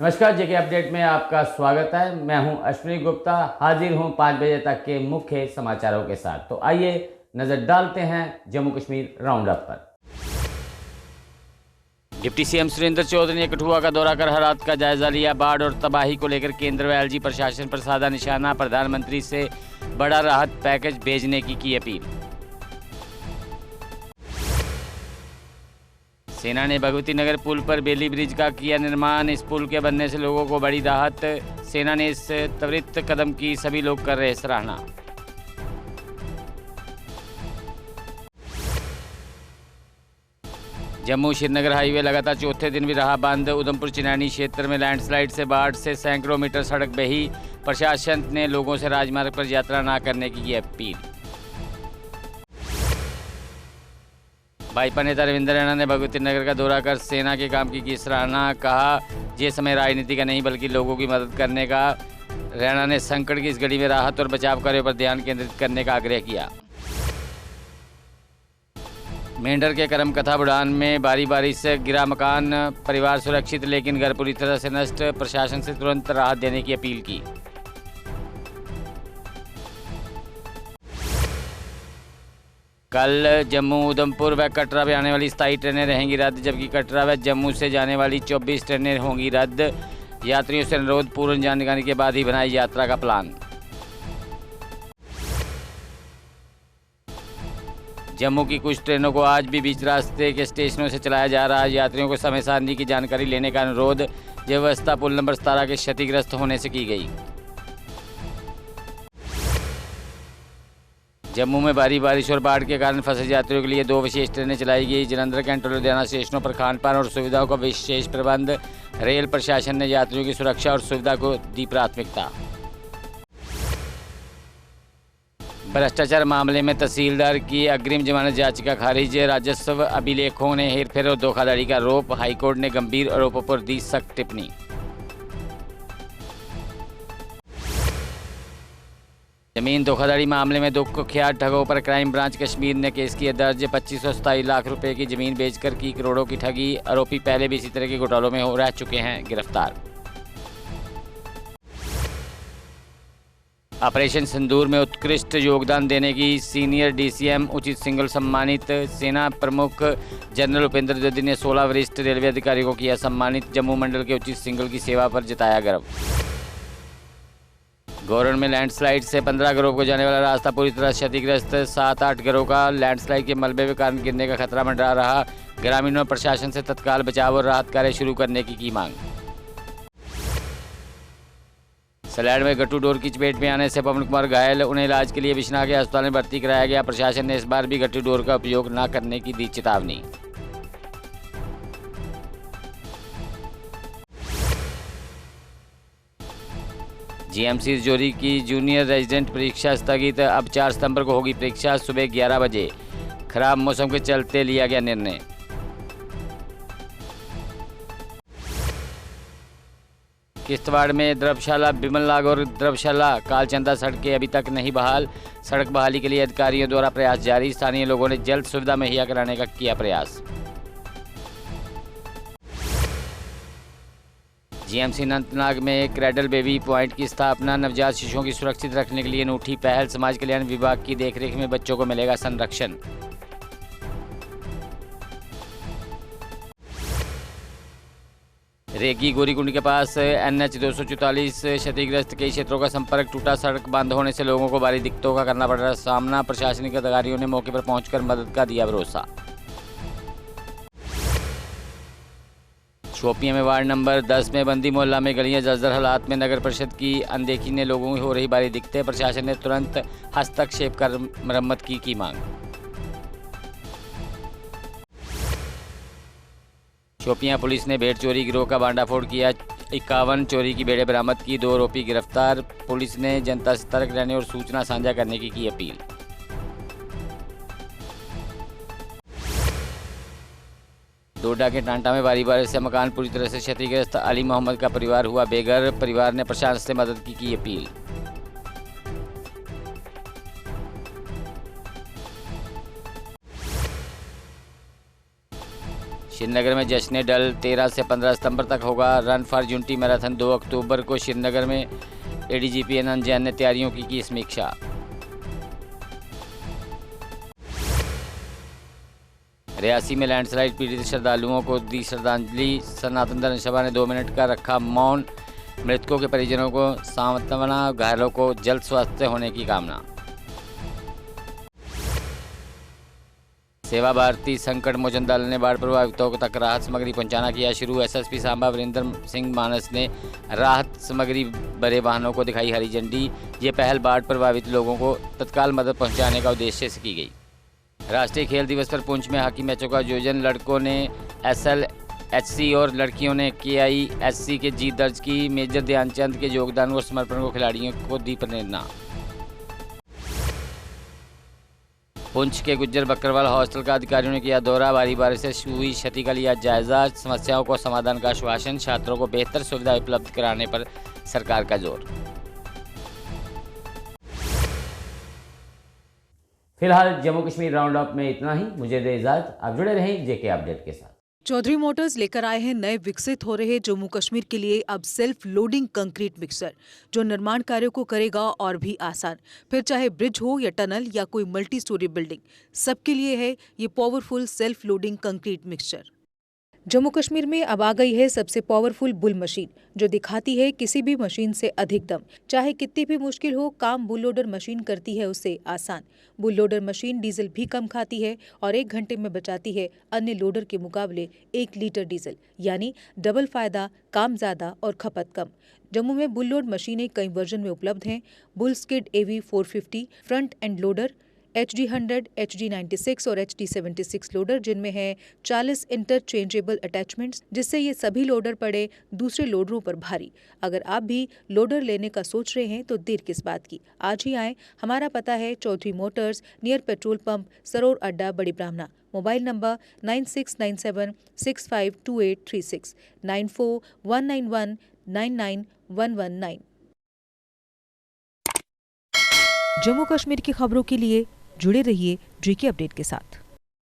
नमस्कार, जेके अपडेट में आपका स्वागत है। मैं हूं अश्विनी गुप्ता, हाजिर हूं 5 बजे तक के मुख्य समाचारों के साथ। तो आइए नजर डालते हैं जम्मू कश्मीर राउंड अप पर। डिप्टी सीएम सुरेंद्र चौधरी ने कठुआ का दौरा कर हालात का जायजा लिया। बाढ़ और तबाही को लेकर केंद्र व एलजी प्रशासन पर साधा निशाना। प्रधानमंत्री से बड़ा राहत पैकेज भेजने की अपील। सेना ने भगवती नगर पुल पर बेली ब्रिज का किया निर्माण। इस पुल के बनने से लोगों को बड़ी राहत। सेना ने इस त्वरित कदम की सभी लोग कर रहे सराहना। जम्मू श्रीनगर हाईवे लगातार चौथे दिन भी रहा बंद। उधमपुर चिनैनी क्षेत्र में लैंडस्लाइड से बाढ़ से सैकड़ों मीटर सड़क बही। प्रशासन ने लोगों से राजमार्ग पर यात्रा न करने की अपील। भाजपा नेता रविंद्र रैना ने भगवती नगर का दौरा कर सेना के काम की सराहना। कहा, ये समय राजनीति का नहीं बल्कि लोगों की मदद करने का। रैना ने संकट की इस घड़ी में राहत और बचाव कार्यों पर ध्यान केंद्रित करने का आग्रह किया। मेंढर के करम कथा बुढ़ान में भारी बारिश से गिरा मकान। परिवार सुरक्षित लेकिन घर पूरी तरह से नष्ट। प्रशासन से तुरंत राहत देने की अपील की। कल जम्मू, उधमपुर व कटरा में आने वाली 27 ट्रेनें रहेंगी रद्द, जबकि कटरा व जम्मू से जाने वाली 24 ट्रेनें होंगी रद्द। यात्रियों से अनुरोध, पूर्ण जानकारी के बाद ही बनाई यात्रा का प्लान। जम्मू की कुछ ट्रेनों को आज भी बीच रास्ते के स्टेशनों से चलाया जा रहा है। यात्रियों को समय सारणी की जानकारी लेने का अनुरोध। व्यवस्था पुल नंबर 17 के क्षतिग्रस्त होने से की गई। जम्मू में भारी बारिश और बाढ़ के कारण फंसे यात्रियों के लिए 2 विशेष ट्रेनें चलाई गई। जलंधर कैंट और लुधियाना स्टेशनों पर खानपान और सुविधाओं का विशेष प्रबंध। रेल प्रशासन ने यात्रियों की सुरक्षा और सुविधा को दी प्राथमिकता। भ्रष्टाचार मामले में तहसीलदार की अग्रिम जमानत याचिका खारिज। राजस्व अभिलेखों ने हेरफेर और धोखाधड़ी का आरोप। हाईकोर्ट ने गंभीर आरोपों पर दी सख्त टिप्पणी। जमीन धोखाधड़ी मामले में 2 कुख्यात ठगों पर क्राइम ब्रांच कश्मीर ने केस किया दर्ज। 2527 लाख रुपए की जमीन बेचकर की करोड़ों की ठगी। आरोपी पहले भी इसी तरह के घोटालों में रह चुके हैं गिरफ्तार। ऑपरेशन सिंदूर में उत्कृष्ट योगदान देने की सीनियर डीसीएम उचित सिंघल सम्मानित। सेना प्रमुख जनरल उपेंद्र द्विवेदी ने 16 वरिष्ठ रेलवे अधिकारियों को किया सम्मानित। जम्मू मंडल के उचित सिंघल की सेवा पर जताया गर्व। गौरन में लैंडस्लाइड से 15 घरों को जाने वाला रास्ता पूरी तरह क्षतिग्रस्त। 7-8 घरों का लैंडस्लाइड के मलबे के कारण गिरने का खतरा मंडरा रहा। ग्रामीणों ने प्रशासन से तत्काल बचाव और राहत कार्य शुरू करने की मांग। सलैड में गट्टू डोर की चपेट में आने से पवन कुमार घायल। उन्हें इलाज के लिए बिश्नाह के अस्पताल में भर्ती कराया गया। प्रशासन ने इस बार भी गट्टू डोर का उपयोग न करने की दी चेतावनी। जीएमसी जोरी की जूनियर रेजिडेंट परीक्षा स्थगित। अब 4 सितंबर को होगी परीक्षा सुबह 11 बजे। खराब मौसम के चलते लिया गया निर्णय। किश्तवाड़ में द्रवशाला बिमलनाग और द्रवशाला कालचंदा सड़कें अभी तक नहीं बहाल। सड़क बहाली के लिए अधिकारियों द्वारा प्रयास जारी। स्थानीय लोगों ने जल्द सुविधा मुहैया कराने का किया प्रयास। जीएमसी अनंतनाग में क्रैडल बेबी पॉइंट की स्थापना। नवजात शिशुओं की सुरक्षित रखने के लिए अनूठी पहल। समाज कल्याण विभाग की देखरेख में बच्चों को मिलेगा संरक्षण। रेगी गोरीकुंड के पास NH 244 क्षतिग्रस्त। कई क्षेत्रों का संपर्क टूटा। सड़क बंद होने से लोगों को भारी दिक्कतों का करना पड़ रहा सामना। प्रशासनिक अधिकारियों ने मौके पर पहुंचकर मदद का दिया भरोसा। शोपियां में वार्ड नंबर 10 में बंदी मोहल्ला में गलियां जर्जर हालात में। नगर परिषद की अनदेखी ने लोगों की हो रही भारी दिक्कतें। प्रशासन ने तुरंत हस्तक्षेप कर मरम्मत की मांग। शोपियां पुलिस ने भेड़ चोरी गिरोह का भांडाफोड़ किया। 51 चोरी की भेड़ें बरामद की। 2 आरोपी गिरफ्तार। पुलिस ने जनता से सतर्क रहने और सूचना साझा करने की अपील। डोडा के टांटा में भारी बारिश से मकान पूरी तरह से क्षतिग्रस्त। अली मोहम्मद का परिवार हुआ बेघर। परिवार ने प्रशासन से मदद की अपील। श्रीनगर में जश्न डल 13 से 15 सितंबर तक होगा। रन फॉर यूनिटी मैराथन 2 अक्टूबर को श्रीनगर में। एडीजीपी आनंद जैन ने तैयारियों की समीक्षा। रियासी में लैंडस्लाइड पीड़ित श्रद्धालुओं को दी श्रद्धांजलि। सनातन धर्म सभा ने 2 मिनट का रखा मौन। मृतकों के परिजनों को सांत्वना, घायलों को जल्द स्वस्थ होने की कामना। सेवा भारती संकट मोचन दल ने बाढ़ प्रभावितों तक राहत सामग्री पहुंचाना किया शुरू। एसएसपी सांबा वीरेंद्र सिंह मानस ने राहत सामग्री भरे वाहनों को दिखाई हरी झंडी। ये पहल बाढ़ प्रभावित लोगों को तत्काल मदद पहुंचाने का उद्देश्य से की गई। राष्ट्रीय खेल दिवस पर पुंछ में हॉकी मैचों का आयोजन। लड़कों ने SLHC और लड़कियों ने KISC के जीत दर्ज की। मेजर ध्यानचंद के योगदान और समर्पण को खिलाड़ियों को दी प्रेरणा। पुंछ के गुज्जर बकरवाल हॉस्टल का अधिकारियों ने किया दौरा। भारी बारिश से हुई क्षति का लिया जायजा। समस्याओं को समाधान का आश्वासन। छात्रों को बेहतर सुविधा उपलब्ध कराने पर सरकार का जोर। फिलहाल जम्मू कश्मीर राउंड अप में इतना ही। मुझे दे इजाजत। आप जुड़े रहें JK अपडेट के साथ। चौधरी मोटर्स लेकर आए हैं नए विकसित हो रहे जम्मू कश्मीर के लिए अब सेल्फ लोडिंग कंक्रीट मिक्सर, जो निर्माण कार्यों को करेगा और भी आसान। फिर चाहे ब्रिज हो या टनल या कोई मल्टी स्टोरी बिल्डिंग, सबके लिए है ये powerful self loading concrete mixture. Jammu Kashmir में अब आ गई है सबसे पावरफुल बुल मशीन, जो दिखाती है किसी भी मशीन से अधिक दम। चाहे कितनी भी मुश्किल हो, काम बुल लोडर मशीन करती है उसे आसान। बुल लोडर मशीन डीजल भी कम खाती है और 1 घंटे में बचाती है अन्य लोडर के मुकाबले 1 लीटर डीजल, यानी डबल फायदा, काम ज्यादा और खपत कम। जम्मू में बुल लोड मशीनें कई वर्जन में उपलब्ध हैं। Bull skid AV 450 front end loader, HD 100, HD 96 और HD 76 लोडर, जिनमें है 40 इंटरचेंजेबल अटैचमेंट्स, जिससे ये सभी लोडर पड़े दूसरे लोडरों पर भारी। अगर आप भी लोडर लेने का सोच रहे हैं तो देर किस बात की, आज ही आएँ। हमारा पता है Chaudhary motors, near petrol pump, Saror अड्डा, बड़ी ब्राह्मणा। Mobile number 9697652836, 9419199119। जम्मू कश्मीर की खबरों के लिए जुड़े रहिए JK अपडेट के साथ।